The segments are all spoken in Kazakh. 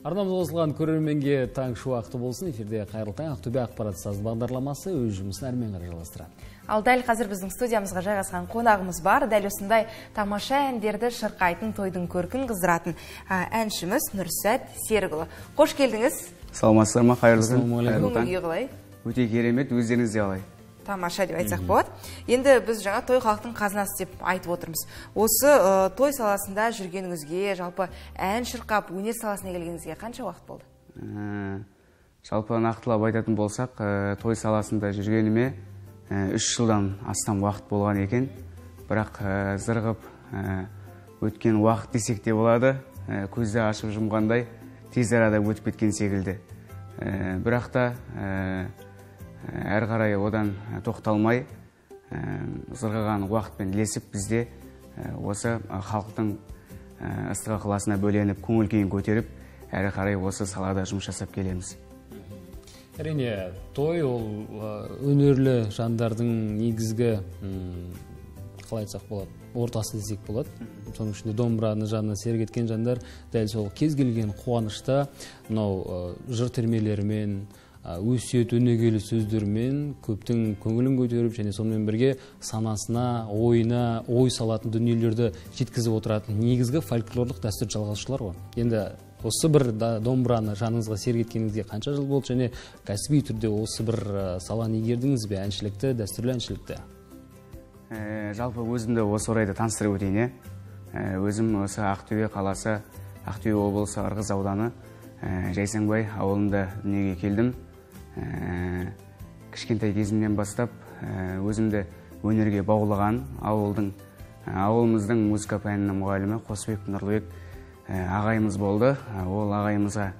Арнамыз қосылған көрерменге таң шуақты болсын. Эфирде қайырлы таң Ақтөбе ақпарат саз бағдарламасы өз жұмысын әрмен қарай жалғастырады. Ал дәл қазір біздің студиямызға жайғасқан қонағымыз бар. Дәл осындай тамаша әндерді шырқайтын, тойдың көркін қыздыратын әншіміз Нұрсәт Серікұлы. Қош келдіңіз. Саламатсыздар ма, қайырлы таң. Көңіл-күй қалай? Өте керемет, өздеріңізде қалай? Тамаша деп айтсақ болады. Енді біз жаңа той халықтың қазынасы деп айтып отырмыз. Осы той саласында жүргеніңізге, жалпы ән шырқап, өнер саласына келгеніңізге қанша уақыт болды? Жалпы нақтылап айтатын болсақ, той саласында жүргеніме 3 жылдан астам уақыт болған екен. Бірақ зырғып өткен уақыт десек те болады. Көзді ашып жұмғандай тез арада өтіп кеткен секілді. Бірақ та әрі қарай одан тоқталмай, зырғыған уақытпен ілесіп, бізде осы халықтың ыстық ықыласына бөленіп, көңіл күйін көтеріп, әрі қарай осы салада жұмыс жасап келеміз. Әрине, той ол өнерлі жандардың негізгі, қалай айтсақ болады, ортасы десек болады. Соның ішінде домбыраны жанына серік еткен жандар дәл сол кез келген қуанышта, мынау жыр термелерімен, өсиет өнегелі сөздермен көптің көңілін көтеріп, және сонымен бірге санасына, ойына, ой салатын дүниелерді жеткізіп отыратын негізгі фольклорлық дәстүр жалғасушылар ғой. Енді осы бір домбыраны жаныңызға серік еткеніңізге қанша жыл болды, және кәсіби түрде осы бір саланы игердіңіз бе, әншілікті, дәстүрлі әншілікті? Жалпы өзімді осы орайда таныстырып өтейін. Өзім осы Ақтөбе қаласы, Ақтөбе облысы Ырғыз ауданы Жайсаңбай ауылында дүниеге келдім. Кішкентай кезімнен бастап өзімді өнерге баулыған ауылымыздың музыка пәнінің мұғалімі Қосбек Нұрлыбек ағайымыз болды. Ол ағайымызға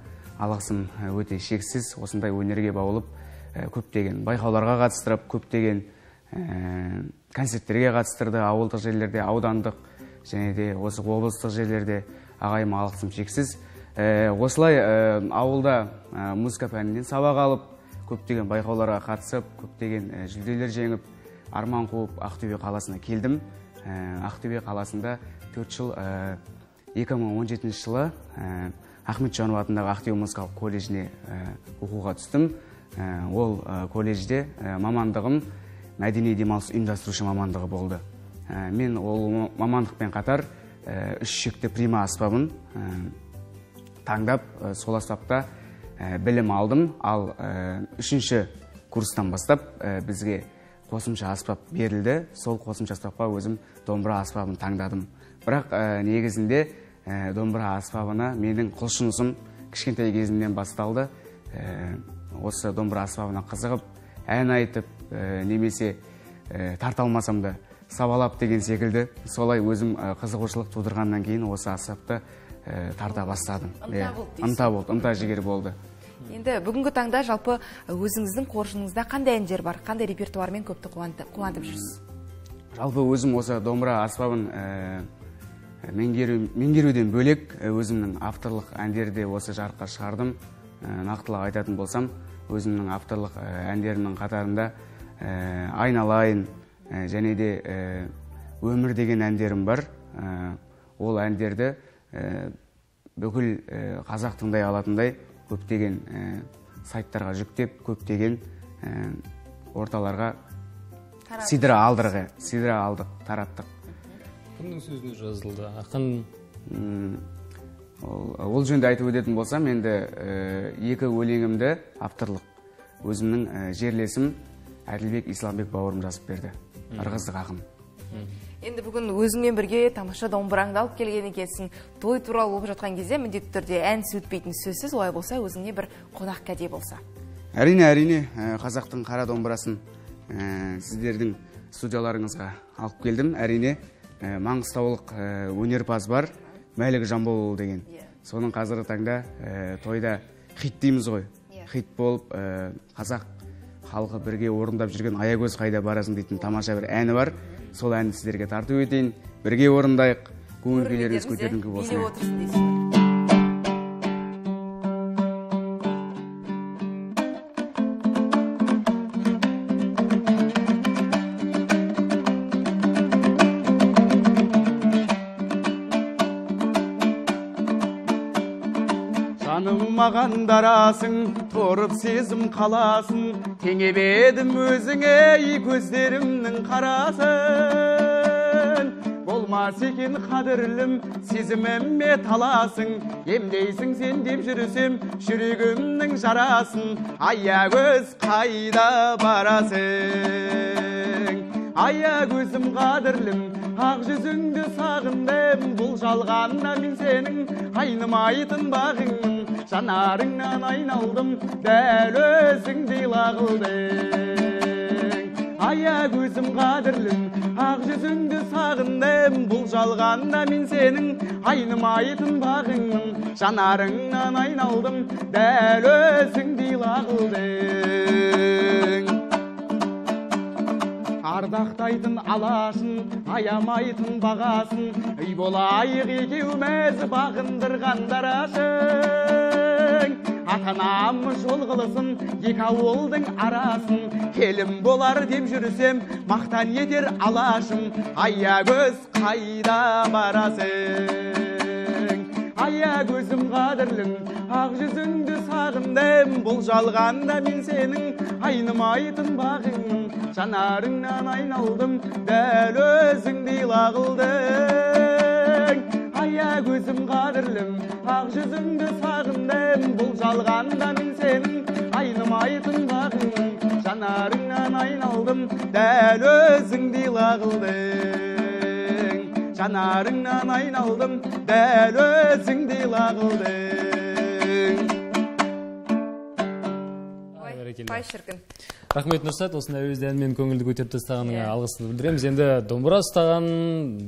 алғысым өте шексіз. Осындай өнерге баулып, көптеген байқауларға қатыстырып, көптеген концерттерге қатыстырды. Ауылдық жерлерде, аудандық және де осы облыстық жерлерде ағайыма алғысым шексіз. Осылай ауылда музыка пәнінен сабақ алып, көптеген байқауларға қатысып, көптеген жүлделер жеңіп, арман қуып Ақтөбе қаласына келдім. Ақтөбе қаласында 4 жыл 2017 жылы Ахметжанов атындағы Ақтөбе музыкалық колледжіне оқуға түстім. Ол колледжде мамандығым мәдени демалыс ұйымдастырушы мамандығы болды. Мен ол мамандықпен қатар 3 шекті прима аспабын таңдап, сол аспапта білім алдым. Ал 3-ші курстан бастап бізге қосымша аспап берілді. Сол қосымша аспапқа өзім домбыра аспабын таңдадым. Бірақ негізінде домбыра аспабына менің құлшынысым кішкентай кезімнен басталды. Осы домбыра аспабына қызығып, ән айтып, немесе тарта алмасам да сабалап деген секілді. Солай өзім қызығушылық тудырғаннан кейін осы аспапты тарта бастадым. Ынта болды, ынта жігер болды. Енді бүгінгі таңда жалпы өзіңіздің қоржыныңызда қандай әндер бар, қандай репертуармен көпті қуантып жүрсіз? Жалпы өзім осы домбыра аспабын меңгеруден бөлек өзімнің авторлық әндерді осы жарыққа шығардым. Нақтылық айтатын болсам, өзімнің авторлық әндерінің қатарында Айналайын және де Өмір деген әндерім бар. Ол әндерді бүкіл қазақ тыңдай алатындай көптеген сайттарға жүктеп, көптеген орталарға сидыра алдық, тараттық. Кімнің сөзіне жазылды? Ақын? Ол жөнде айтып өтетін болсам, енді 2 өлеңімді авторлық өзімнің жерлесім Әділбек Исламбек бауырым жазып берді. Ырғыздық ақын. Енді бүгін өзіңмен бірге тамаша домбыраңды алып келген екенсің. Той туралы болып жатқан кезде міндетті түрде ән өтпейтін сөзсіз, олай болса өзіңе бір қонақ кәде болса. Әрине, қазақтың қара домбырасын сіздердің студияларыңызға алып келдім. Әрине, маңғыстаулық өнерпаз бар, Мәлік Жамболұлы деген. Соның қазіргі таңда тойда хит дейміз ғой. Хит болып, қазақ халқы бірге орындап жүрген Аягөз қайда барасың дейтін тамаша бір әні бар. Сол әнді сіздерге тартып өтейін. Бірге орындайық, көңіл күйлеріңіз көтеріңкі болсын. жаным маған дарасың, тұрып сезім қаласын, теңебедім өзіңе көздерімнің қарасын. Болмас екен қадірлім, сезіміме таласың, емдейсің сен деп жүрсем, жүрегімнің жарасын. Аягөз қайда барасың? Аягөзім қадірлім, ақ жүзіңді сағындым, бұл жалғанда мен сенің айнымайтын бағыңмын. Жанарыңнан айналдым, дәл өзіңдей лағылдың. Аягөзім қадірлім, ақ жүзіңді сағындым, бұл жалғанда мен сенің айнымайтын бағыңмын. Жанарыңнан айналдым, дәл өзіңдей лағылдың. Ардақтайтын алашын, аямайтын бағасын, үй болайық екеуміз бағындырған дарашың. Ата-анам жол қылысын, екі ауылдың арасын, келім болар деп жүрсем, мақтан етер алашым. Аягөз қайда барасың? Аягөзім қадірлім, ақ жүзіңді сағындым, бұл жалғанда мен сенің айнымайтын бағыңмын. Жанарыңнан айналдым, дәл өзіңдей лағылдың. Аягөзім қадірлім, ақ жүзіңді сағындым, бұл жалғанда мен сенің айнымайтын бағыңмын. Жанарыңнан айналдым, дәл өзіңдей лағылдың. Жанарыңнан айналдым, дәл өзіңдей лағылдың. Бай шіркін. Рахмет, Нұрсат, осындай өз әнмен көңілді көтеріп тастағаныңа алғысымды білдіреміз. Енді домбыра ұстаған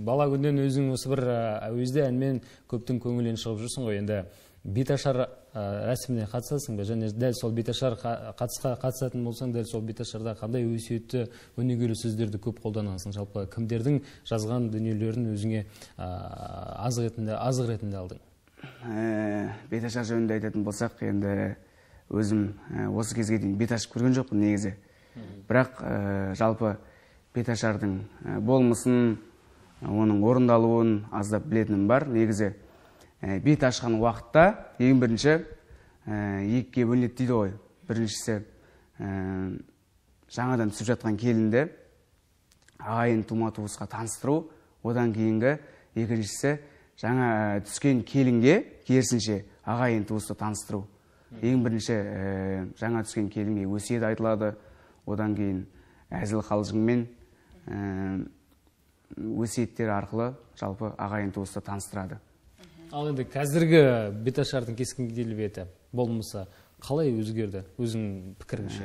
бала күннен өзің осы бір әуезді әнмен көптің көңілінен шығып жүрсің ғой. Енді беташар рәсіміне қатысасың ба? Және дәл сол беташар қатысатын болсаң, дәл сол беташарда қандай өсиетті, өнегелі сөздерді көп қолданасың? Жалпы кімдердің жазған дүниелерін өзіңе азық ретінде алдың? Беташар жөнінде айтатын болсақ, енді өзім осы кезге дейін бет ашып көрген жоқпын негізі. Бірақ жалпы беташардың болмысын, оның орындалуын аздап білетінім бар. Негізі бет ашқан уақытта ең бірінші екіге бөлінеді дейді ғой. Біріншісі жаңадан түсіп жатқан келінді ағайын тума-туысқа таныстыру, одан кейінгі екіншісі жаңа түскен келінге керісінше ағайын туысты таныстыру. Ең бірінші жаңа түскен келінге өсиет айтылады, одан кейін әзіл қалжыңмен өсиеттер арқылы жалпы ағайын туысты таныстырады. Ал енді қазіргі беташардың кескін келбеті болмаса қалай өзгерді өзің пікіріңше?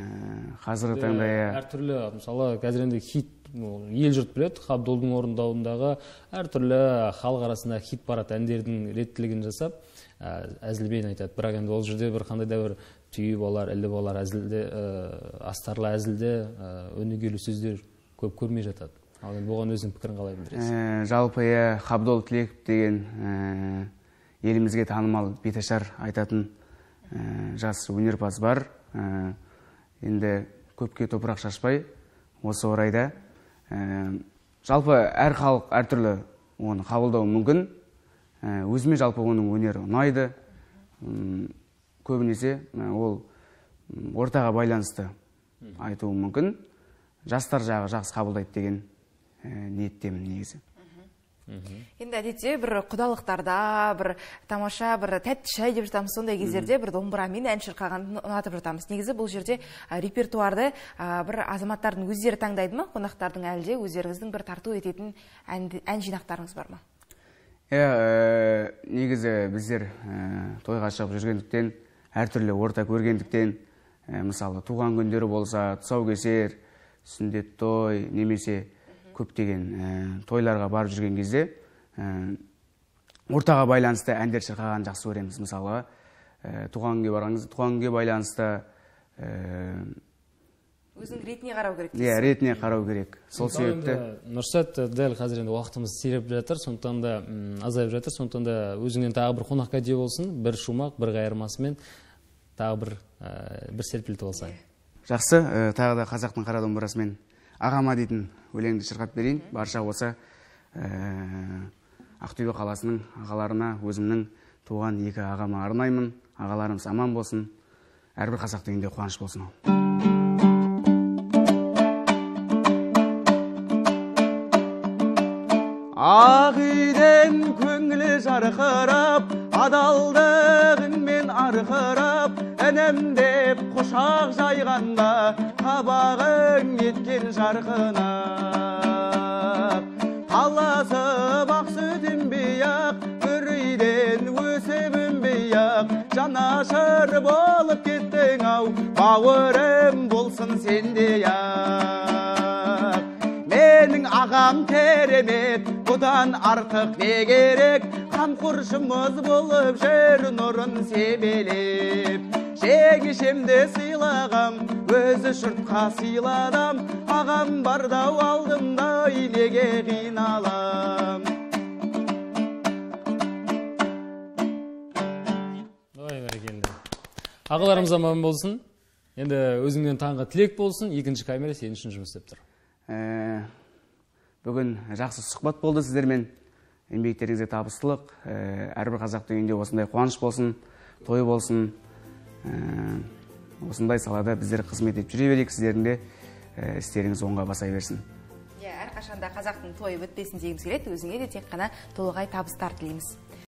Қазіргі таңда әртүрлі, мысалы қазір енді хит ел жұрт біледі, Қабдолдың орындауындағы әртүрлі халық арасында хит парад әндердің реттілігін жасап әзілбейін айтады. Бірақ енді ол жерде бір қандай да бір түйі болар, ілі болар, әзілде, астарлы әзілде өнегелі сөздер көп көрмей жатады. Ал енді бұған өзің пікірін қалай білдіресің? Жалпы Қабдол Тілеков деген елімізге танымал беташар айтатын жас өнерпаз бар. Енді көпке топырақ шашпай, осы орайда жалпы әр халық әртүрлі оны қабылдауы мүмкін. Өзіме жалпы оның өнері ұнайды. Көбінесе ол ортаға байланысты айтуы мүмкін. Жастар жағы жақсы қабылдайды деген ниеттемін негізі. Енді әдетте бір құдалықтарда, бір тамаша, бір тәтті шай деп жатамыз, сондай кездерде бір домбырамен ән шырқағанды ұнатып жатамыз. Негізі бұл жерде репертуарды бір азаматтардың өздері таңдайды ма? Қонақтардың әлде өздеріңіздің бір тарту ететін ән жинақтарыңыз бар ма? Негізі біздер тойға шығып жүргендіктен, әртүрлі орта көргендіктен, мысалы туған күндері болса, тұсаукесер, сүндет той, немесе көптеген тойларға барып жүрген кезде ортаға байланысты әндер шырқаған жақсы көреміз. Мысалы туған күнге барғаныңыз, туған күнге байланысты өзінің ретіне қарау керек. Иә, ретіне қарау керек. Сол себепті Нұрсат, дәл қазір енді уақытымыз сиреп жатыр, сондықтан да азайып жатыр, сондықтан да өзіңнен тағы бір қонаққа де болсын, бір шумақ, бір қайырмасымен тағы бір серпілтіп алсаң. Жақсы, тағы да қазақтың қара домбырасымен ағама дейтін өлеңді шырқап берейін. Барша осы Ақтөбе қаласының ағаларына өзімнің туған екі ағама арнаймын. Ағаларымыз аман болсын. Әрбір қазақтың үйінде қуаныш болсын. Ақ үйден көңілі жарқырап, адалдығыңмен арқырап, інім деп құшақ жайғанда, қабағың еткен жарқынақ. Таласып ақ сүтін бияқ, бір үйден өсіп өнбей-ақ, жанашыр болып кеттің ау, бауырым болсын сендей-ақ. Менің ағам керемет, бұдан артық не керек, қамқоршымыз болып жүр нұрын себелеп. Жеңешемді сыйлағам, өзі жұртқа сыйладам, ағам бардау алдымдай неге қиналам. Ой, бәрекелді. Ағаларымыз аман болсын. Енді өзіңнен таңға тілек болсын. Екінші камера сен үшін жұмыс істеп тұр. Бүгін жақсы сұхбат болды сіздермен. Еңбектеріңізге табыстылық. Әрбір қазақтың үйінде осындай қуаныш болсын, той болсын. Осындай салада біздер қызмет етіп жүре берейік, сіздердің де істеріңіз оңға баса берсін. Әрқашанда қазақтың тойы бітпесін дегіміз келеді. Өзіңе де тек қана толығай табыстар тілейміз.